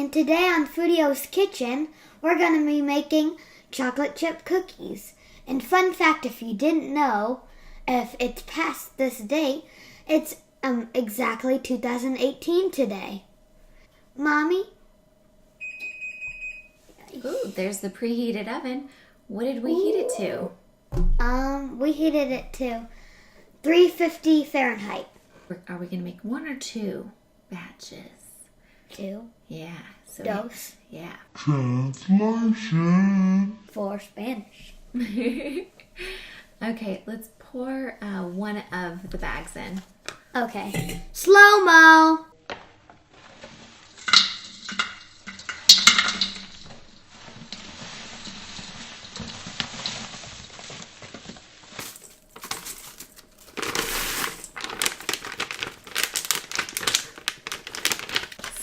and today on Foodio's Kitchen, we're going to be making chocolate chip cookies. And fun fact, if you didn't know, if it's past this date, it's exactly 2018 today. Mommy? Ooh, there's the preheated oven. What did we heat it to? We heated it to 350 Fahrenheit. Are we going to make one or two batches? Two. Yeah. So Dos. Yeah. Translation. For Spanish. Okay, let's pour one of the bags in. Okay. Slow-mo.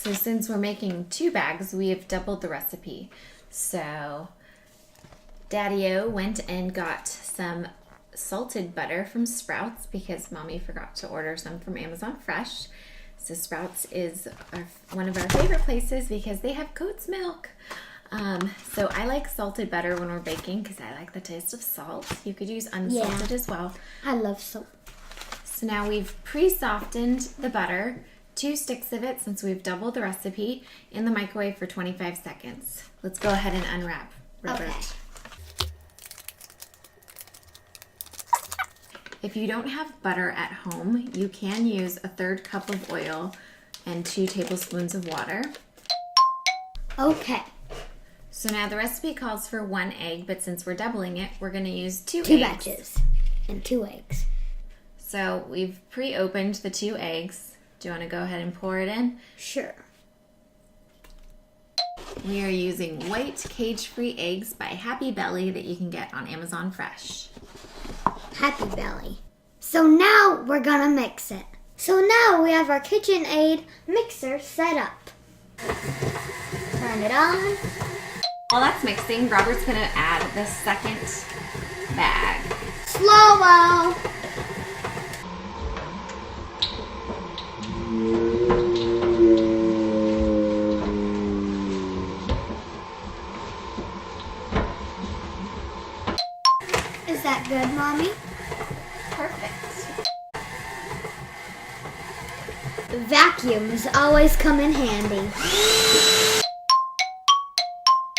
So since we're making two bags, we have doubled the recipe. So Daddy-O went and got some salted butter from Sprouts because Mommy forgot to order some from Amazon Fresh. So Sprouts is one of our favorite places because they have goat's milk. So I like salted butter when we're baking because I like the taste of salt. You could use unsalted as well. I love salt. So now we've pre-softened the butter, 2 sticks of it since we've doubled the recipe, in the microwave for 25 seconds. Let's go ahead and unwrap, Robert. Okay. If you don't have butter at home, you can use a 1/3 cup of oil and 2 tablespoons of water. Okay. So now the recipe calls for 1 egg, but since we're doubling it, we're going to use 2 2 eggs. batches and 2 eggs. So we've pre-opened the 2 eggs. Do you want to go ahead and pour it in? Sure. We are using white cage-free eggs by Happy Belly that you can get on Amazon Fresh. Happy Belly. So now we're gonna mix it. So now we have our KitchenAid mixer set up. Turn it on. While that's mixing, Robert's going to add the second bag. Slow-mo. Is that good, Mommy? Perfect. Vacuums always come in handy.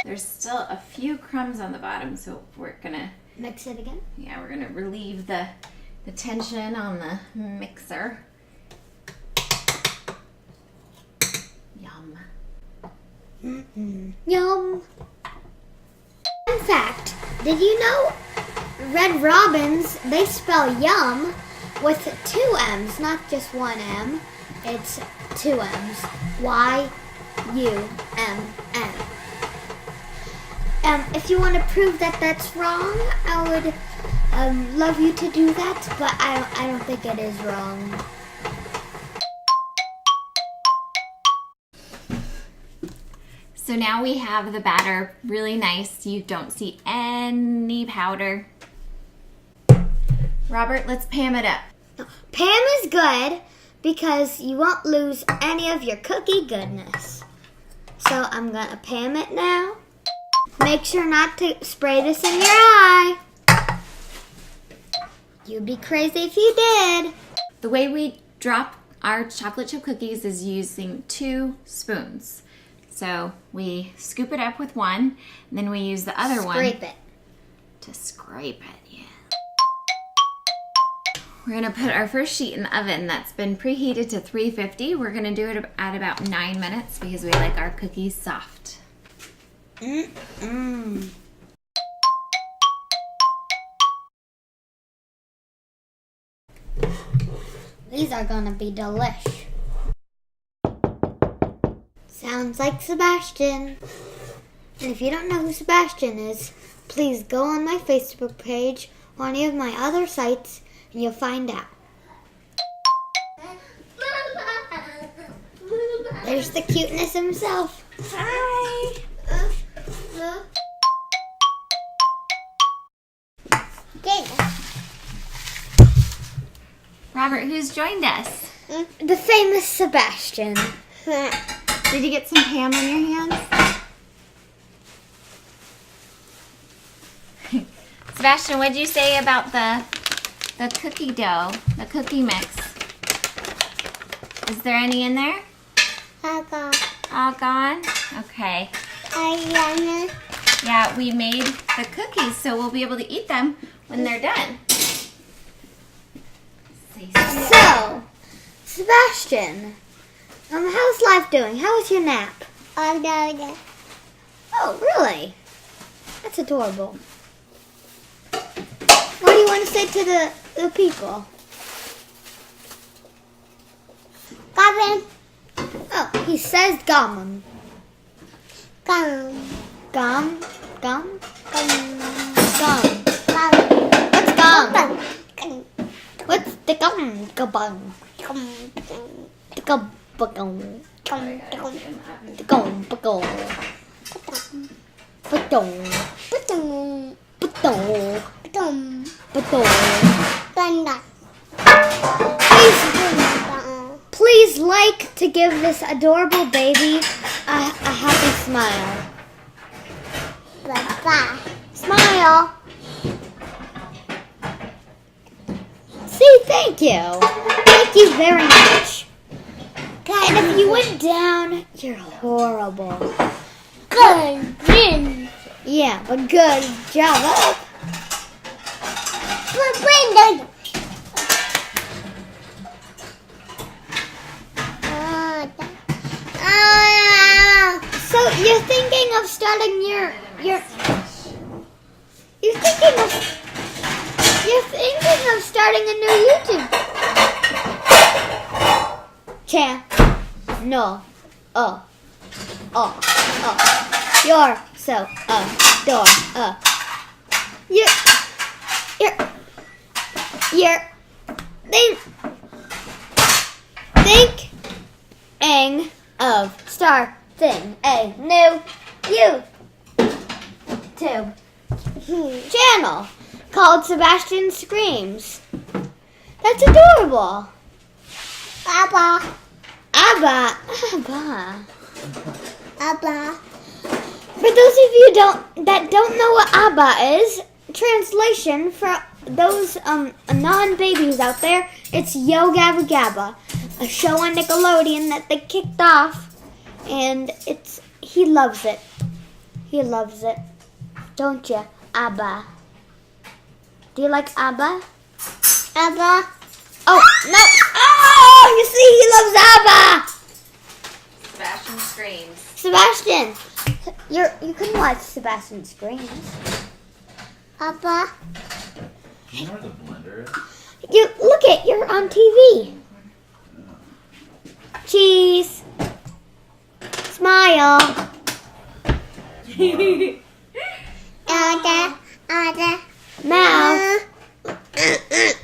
There's still a few crumbs on the bottom, so we're going to Mix it again. we're going to relieve the tension on the mixer. Yum. Yum. In fact, did you know Red Robins, they spell yum with 2 M's, not just 1 M. It's 2 M's. Y-U-M-N. If you want to prove that that's wrong, I would love you to do that, but I don't think it is wrong. So now we have the batter really nice. You don't see any powder. Robert, let's Pam it up. Pam is good because you won't lose any of your cookie goodness. So I'm going to Pam it now. Make sure not to spray this in your eye. You'd be crazy if you did. The way we drop our chocolate chip cookies is using 2 spoons. So we scoop it up with one, and then we use the other one Scrape it. to scrape it. Yeah. We're going to put our first sheet in the oven that's been preheated to 350. We're going to do it at about 9 minutes because we like our cookies soft. These are gonna be delish. Sounds like Sebastian. And if you don't know who Sebastian is, please go on my Facebook page or any of my other sites and you'll find out. There's the cuteness himself. Hi. Robert, who's joined us? The famous Sebastian. Did you get some Pam on your hands? Sebastian, what did you say about the cookie dough, the cookie mix? Is there any in there? All gone. All gone? Okay. Yeah, we made the cookies, so we'll be able to eat them when they're done. So, Sebastian, how's life doing? How was your nap? Oh, really? That's adorable. What do you want to say to the people? Gum. Oh, he says gum. Gum. Gum. Gum. Gum. Gum. What's gum? What's the gum? Gum. The gum. Gum. The gum. Please like to give this adorable baby a happy smile. Smile. See, thank you. Thank you very much. And if you went down, you're horrible. Good. Yeah, but good job up. So you're thinking of starting you're thinking of starting a new YouTube channel. No. You're so adorable. You're thinking of starting a new YouTube channel called Sebastian Screams. That's adorable. Abba. For those of you that don't know what Abba is, translation for those non-babies out there, it's Yo Gabba Gabba, a show on Nickelodeon that they kicked off, and he loves it. He loves it. Don't you, Abba? Do you like Abba? Abba? Oh, no. Oh, you see, he loves Abba. Sebastian Screams. Sebastian, you can watch Sebastian Screams. Abba? You know where the blender is? You're on TV. Cheese. Smile. Mouth.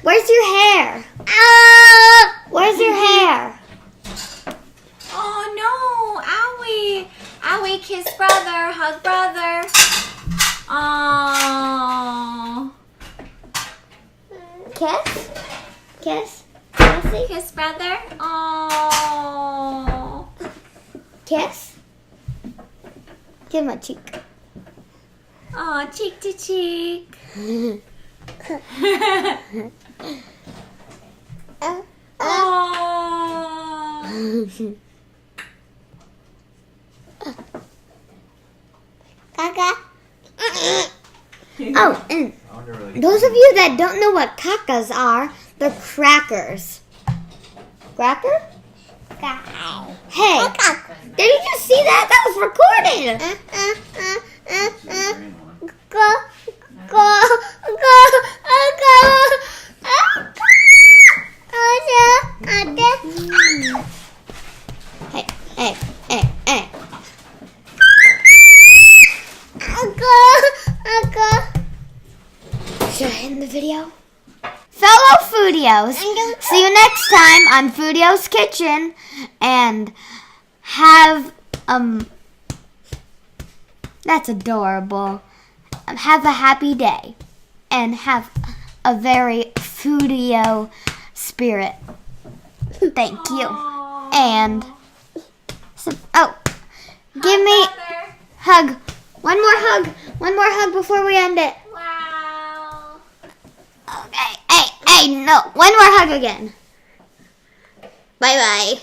Where's your hair? Where's your hair? Oh no, owie. Owie, kiss brother, hug brother. Oh. Kiss? Kiss? Kissy? Kiss brother. Oh. Kiss? Give him a cheek. Oh, cheek to cheek. Oh. Oh, and those of you that don't know what cacas are, they're crackers. Cracker? Hey, did you just see that? That was recorded. Hey. Should I end the video? Fellow Foodios, see you next time on Foodio's Kitchen, and have, that's adorable. Have a happy day, and have a very Foodio spirit. Thank you, and Oh, give me hug. One more hug. One more hug before we end it. Wow. Okay. Hey, no. One more hug again. Bye-bye.